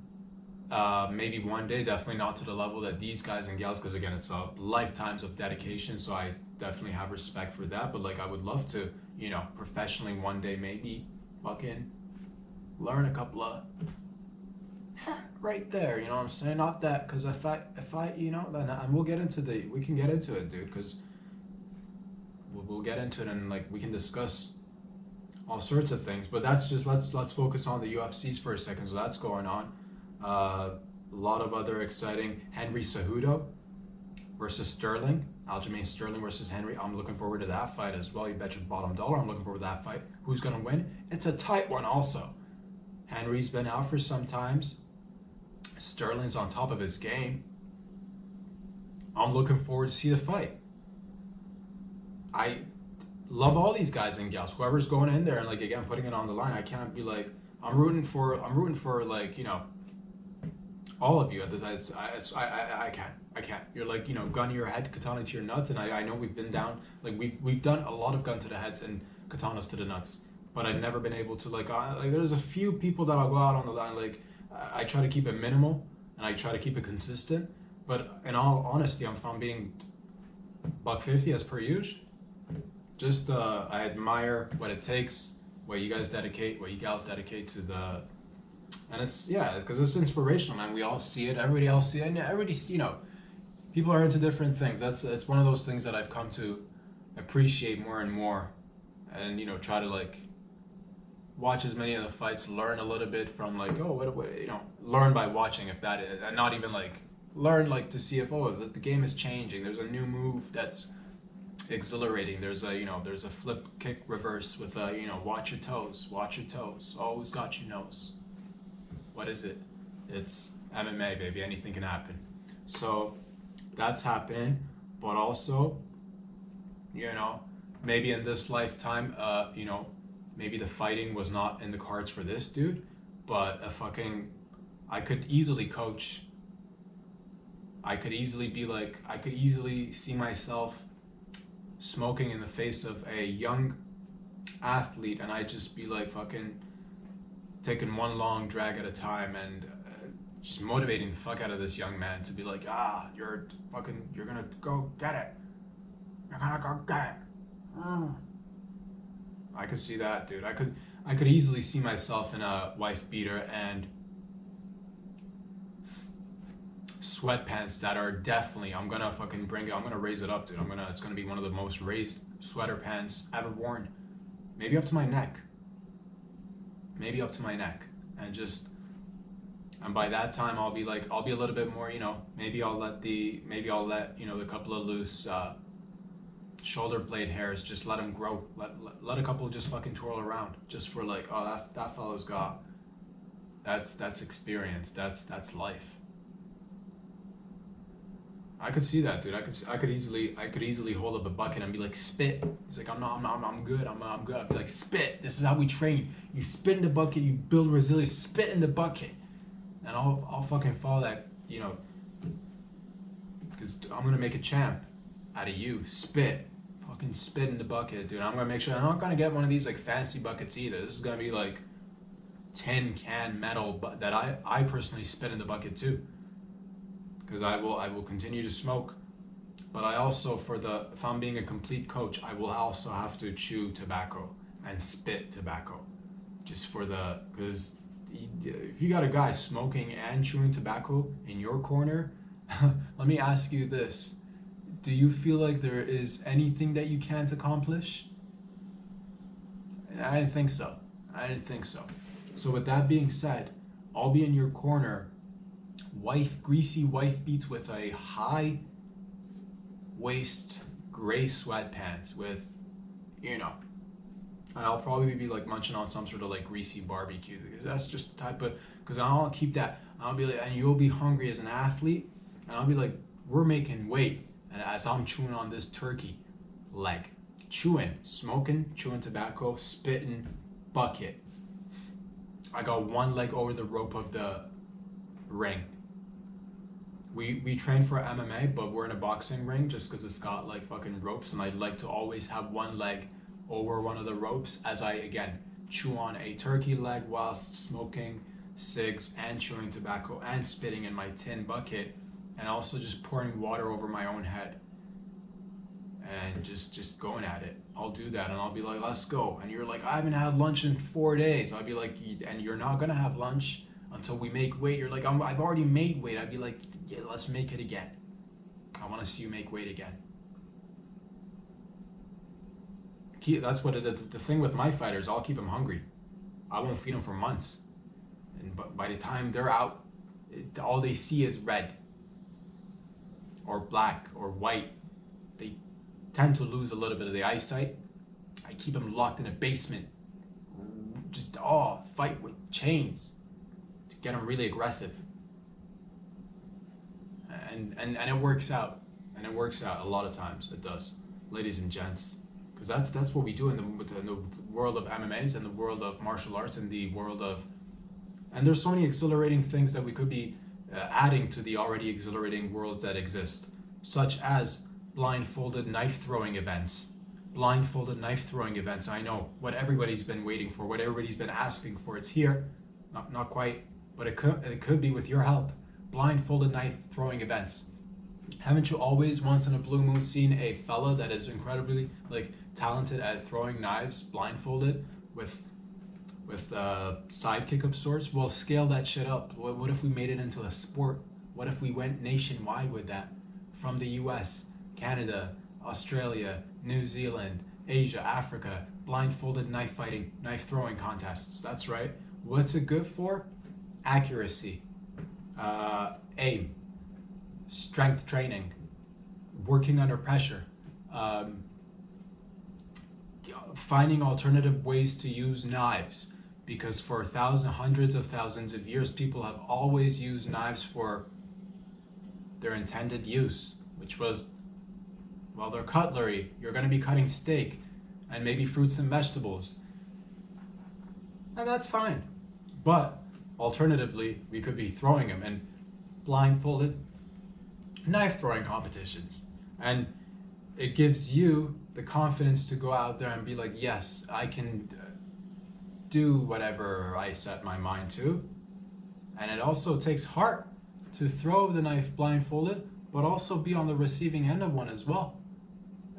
Maybe one day, definitely not to the level that these guys and gals, because again, it's lifetimes of dedication. So I definitely have respect for that. But like, I would love to, you know, professionally one day, maybe fucking learn a couple of right there. You know what I'm saying? Not that, because if I, you know, then we can get into it, dude. Because we'll get into it, and like we can discuss all sorts of things. But that's just let's focus on the UFCs for a second. So that's going on. A lot of other exciting. Henry Cejudo versus Sterling. Aljamain Sterling versus Henry. I'm looking forward to that fight as well. You bet your bottom dollar I'm looking forward to that fight. Who's gonna win? It's a tight one also. Henry's been out for some times. Sterling's on top of his game. I'm looking forward to see the fight. I love all these guys and gals. Whoever's going in there and like again putting it on the line. I can't be like I'm rooting for like, you know, all of you. I can't. You're like, you know, gun to your head, katana to your nuts, and I know we've been down, like we've done a lot of gun to the heads and katanas to the nuts, but I've never been able to like there's a few people that I'll go out on the line, like I try to keep it minimal and I try to keep it consistent, but in all honesty, if I'm being $150 as per usual, just I admire what it takes, what you guys dedicate, what you gals dedicate to the. And it's, yeah, because it's inspirational, man. We all see it. Everybody else see it. And everybody's, you know, people are into different things. It's one of those things that I've come to appreciate more and more. And, you know, try to, like, watch as many of the fights, learn a little bit from, like, oh, what you know, learn by watching, if that is. And not even, like, learn, like, to see if, oh, the game is changing. There's a new move that's exhilarating. There's a, you know, there's a flip kick reverse with a, you know, watch your toes. Always got your nose. What is it? It's MMA, baby. Anything can happen. So that's happening. But also, you know, maybe in this lifetime, you know, maybe the fighting was not in the cards for this dude, but I could easily coach. I could easily see myself smoking in the face of a young athlete, and I'd just be like fucking taking one long drag at a time and just motivating the fuck out of this young man to be like, you're gonna go get it. You're gonna go get it. I could see that, dude. I could easily see myself in a wife beater and sweatpants that are definitely, I'm gonna raise it up, dude. It's gonna be one of the most raised sweater pants ever worn. Maybe up to my neck. And by that time I'll be a little bit more, you know, maybe I'll let, you know, the couple of loose shoulder blade hairs, just let them grow, let a couple just fucking twirl around, just for like, oh, that fellow's got, that's experience, that's life. I could see that, dude. I could easily hold up a bucket and be like, spit. It's like, I'm good. I'm good. I'd be like, spit. This is how we train. You spit in the bucket. You build resilience. Spit in the bucket, and I'll fucking follow that, you know. Because I'm gonna make a champ out of you. Spit. fucking spit in the bucket, dude. I'm gonna make sure I'm not gonna get one of these like fancy buckets either. This is gonna be like tin can metal, but that I personally spit in the bucket too, because I will continue to smoke. But I also, if I'm being a complete coach, I will also have to chew tobacco and spit tobacco, just because if you got a guy smoking and chewing tobacco in your corner, let me ask you this: do you feel like there is anything that you can't accomplish? I didn't think so. So with that being said, I'll be in your corner, greasy wife beats with a high waist gray sweatpants with, and I'll probably be like munching on some sort of like greasy barbecue, because that's just the type of, because I'll keep that. I'll be like, and you'll be hungry as an athlete, and I'll be like, we're making weight, and as I'm chewing on this turkey leg, smoking, chewing tobacco, spitting, bucket. I got one leg over the rope of the ring. We train for MMA, but we're in a boxing ring just because it's got like fucking ropes, and I'd like to always have one leg over one of the ropes as I again chew on a turkey leg whilst smoking cigs and chewing tobacco and spitting in my tin bucket, and also just pouring water over my own head and just going at it. I'll do that, and I'll be like, let's go. And you're like, I haven't had lunch in 4 days. I'll be like, and you're not gonna have lunch until we make weight. You're like, I've already made weight. I'd be like, yeah, let's make it again. I want to see you make weight again. That's what the thing with my fighters. I'll keep them hungry. I won't feed them for months, and but by the time they're out, all they see is red or black or white. They tend to lose a little bit of the eyesight. I keep them locked in a basement, just fight with chains to get them really aggressive, and it works out, a lot of times. It does, ladies and gents, because that's what we do in the world of MMAs and the world of martial arts and the world of, and there's so many exhilarating things that we could be adding to the already exhilarating worlds that exist, such as blindfolded knife throwing events. I know what everybody's been waiting for, what everybody's been asking for. It's here, not quite, but it could be with your help. Blindfolded knife throwing events. Haven't you always once in a blue moon seen a fella that is incredibly like talented at throwing knives blindfolded with a sidekick of sorts? Well, scale that shit up. What if we made it into a sport? What if we went nationwide with that? From the US, Canada, Australia, New Zealand, Asia, Africa, blindfolded knife throwing contests. That's right. What's it good for? Accuracy, aim, strength training, working under pressure, finding alternative ways to use knives, because for hundreds of thousands of years, people have always used knives for their intended use, which was, well, their cutlery. You're going to be cutting steak and maybe fruits and vegetables, and that's fine. But alternatively, we could be throwing them in blindfolded knife throwing competitions, and it gives you the confidence to go out there and be like, yes, I can do whatever I set my mind to. And it also takes heart to throw the knife blindfolded, but also be on the receiving end of one as well.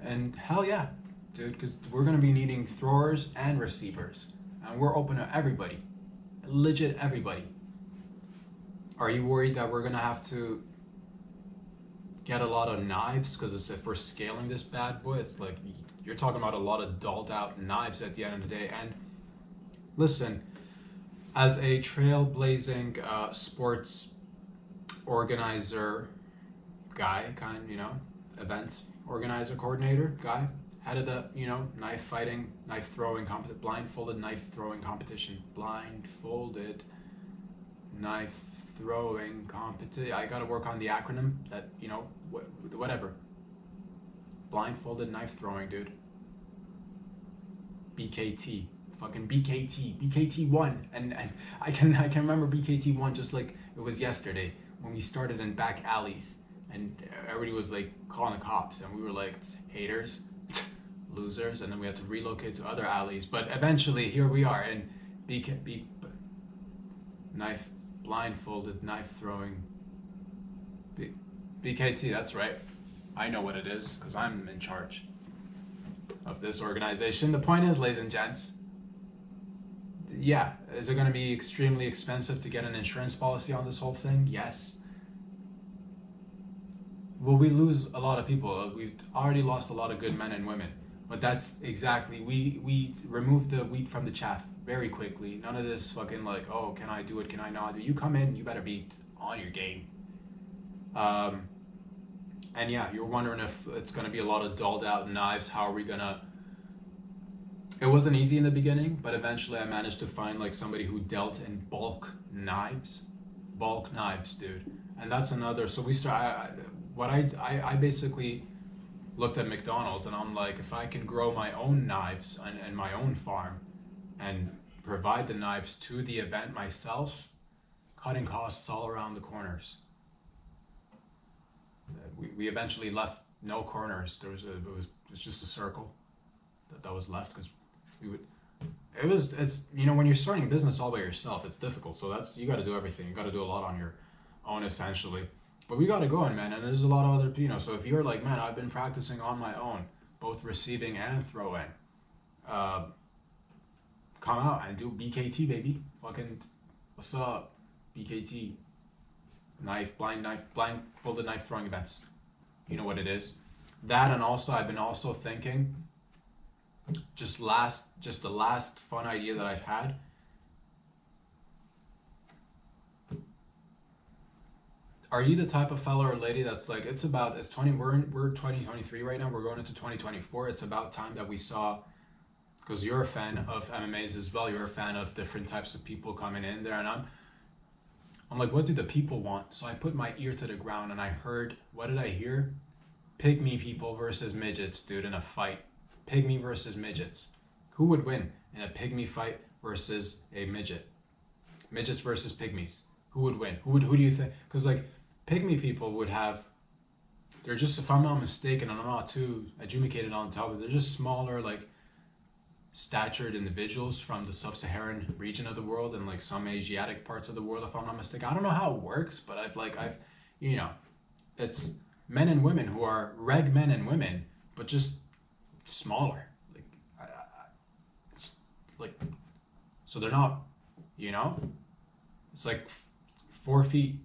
And hell yeah, dude, because we're going to be needing throwers and receivers, and we're open to everybody, legit everybody. Are you worried that we're going to have to get a lot of knives? Because if we're scaling this bad boy, it's like you're talking about a lot of dulled out knives at the end of the day. And listen, as a trailblazing sports organizer guy, event organizer, coordinator guy, head of the blindfolded knife throwing competition, I gotta work on the acronym that, whatever. Blindfolded knife throwing, dude. BKT. Fucking BKT1. And I can remember BKT1 just like it was yesterday when we started in back alleys and everybody was like calling the cops and we were like, haters. losers, and then we had to relocate to other alleys. But eventually, here we are in knife blindfolded knife throwing. BKT, that's right. I know what it is because I'm in charge of this organization. The point is, ladies and gents, yeah, is it going to be extremely expensive to get an insurance policy on this whole thing? Yes. Will we lose a lot of people? We've already lost a lot of good men and women, but that's exactly, we remove the wheat from the chaff very quickly. None of this fucking like, oh, can I do it? Can I not do it? You come in, you better be on your game. And yeah, you're wondering if it's going to be a lot of dulled out knives. How are we going to... It wasn't easy in the beginning, but eventually I managed to find like somebody who dealt in bulk knives, dude. And that's another, so we I basically looked at McDonald's and I'm like, if I can grow my own knives and my own farm and provide the knives to the event myself, cutting costs all around the corners. We eventually left no corners. It was just a circle that was left because it's when you're starting a business all by yourself, it's difficult. So you got to do everything. You got to do a lot on your own essentially. But we got to go in, man. And there's a lot of other, so if you're like, man, I've been practicing on my own, both receiving and throwing, come out and do BKT, baby. Fucking, what's up? BKT. Blindfolded knife throwing events. You know what it is. That, and also I've been also thinking, just the last fun idea that I've had. Are you the type of fella or lady that's like, we're 2023 right now, we're going into 2024, it's about time that we saw, because you're a fan of MMAs as well, you're a fan of different types of people coming in there, and I'm like, what do the people want? So I put my ear to the ground and I heard, what did I hear? Pygmy people versus midgets, dude, in a fight. Pygmy versus midgets. Who would win in a pygmy fight versus a midget? Midgets versus pygmies. Who would win? Who do you think? Because like pygmy people would have, they're just, if I'm not mistaken, and I'm not too educated on the topic, they're just smaller, like statured individuals from the sub-Saharan region of the world and like some Asiatic parts of the world, if I'm not mistaken. I don't know how it works, but I've it's men and women who are reg men and women, but just smaller. It's like, so they're not, it's like 4 feet,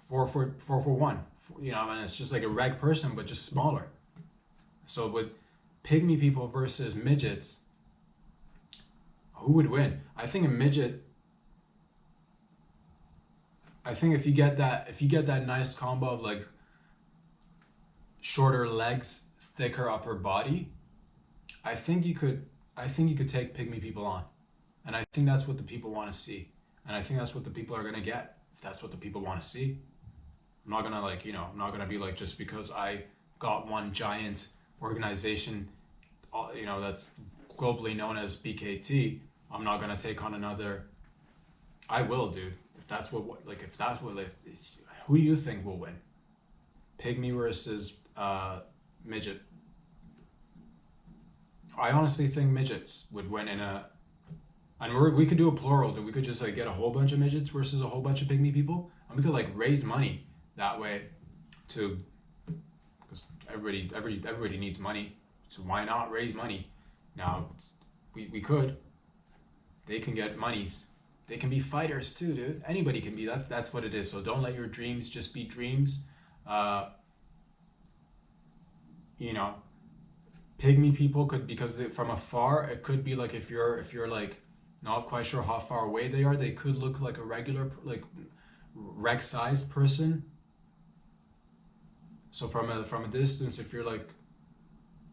4 foot 1, and it's just like a reg person, but just smaller. So with pygmy people versus midgets, who would win? I think a midget. I think if you get that nice combo of like shorter legs, thicker upper body, I think you could take pygmy people on, and I think that's what the people want to see, and I think that's what the people are gonna get if that's what the people want to see. I'm not gonna I'm not gonna be like, just because I got one giant organization, that's globally known as BKT, I'm not gonna take on another. I will, dude. Who do you think will win? Pygmy versus midget. I honestly think midgets would win and we could do a plural. We could just like get a whole bunch of midgets versus a whole bunch of pygmy people, and we could like raise money that way, because everybody needs money. So why not raise money? Now we could. They can get monies. They can be fighters too, dude. Anybody can be that. That's what it is. So don't let your dreams just be dreams. Pygmy people could, because from afar, it could be like, if you're like not quite sure how far away they are, they could look like a regular, like reg-sized person. So from a distance, if you're like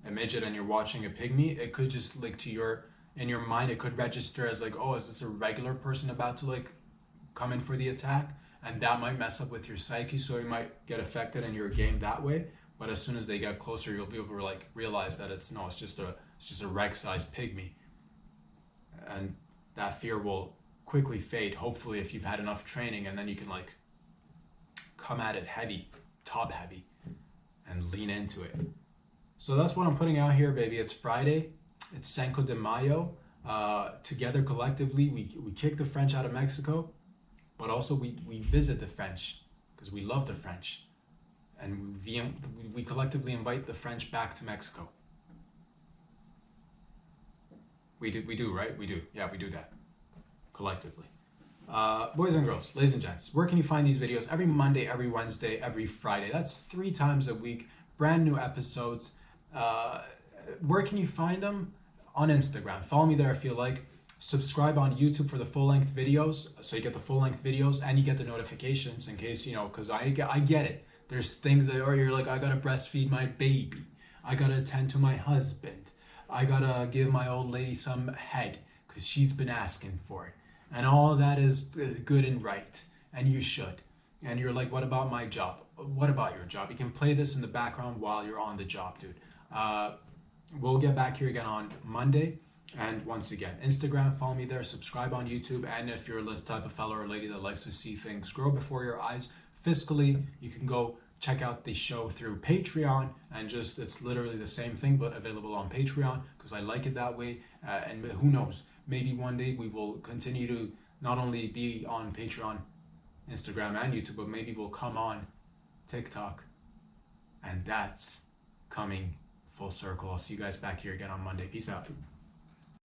a midget and you're watching a pygmy, it could just like in your mind, it could register as like, oh, is this a regular person about to like come in for the attack? And that might mess up with your psyche, so you might get affected in your game that way. But as soon as they get closer, you'll be able to like realize that it's just a reg-sized pygmy, and that fear will quickly fade. Hopefully, if you've had enough training, and then you can like come at it heavy, top heavy, and lean into it. So that's what I'm putting out here, baby. It's Friday. It's Cinco de Mayo. Together, collectively, we kick the French out of Mexico, but also we visit the French because we love the French. And we collectively invite the French back to Mexico. We do, right? We do. Yeah, we do that collectively. Boys and girls, ladies and gents, where can you find these videos? Every Monday, every Wednesday, every Friday. That's 3 times a week. Brand new episodes. Where can you find them? On Instagram. Follow me there if you like. Subscribe on YouTube for the full-length videos, so you get the full-length videos and you get the notifications in case, because I get it. There's things that you're like, I gotta breastfeed my baby. I gotta attend to my husband. I gotta give my old lady some head because she's been asking for it. And all of that is good and right, and you should. And you're like, what about my job? What about your job? You can play this in the background while you're on the job, dude. We'll get back here again on Monday. And once again, Instagram, follow me there, subscribe on YouTube. And if you're the type of fellow or lady that likes to see things grow before your eyes, fiscally, you can go check out the show through Patreon, and it's literally the same thing, but available on Patreon because I like it that way. And who knows, maybe one day we will continue to not only be on Patreon, Instagram, and YouTube, but maybe we'll come on TikTok. And that's coming full circle. I'll see you guys back here again on Monday. Peace out.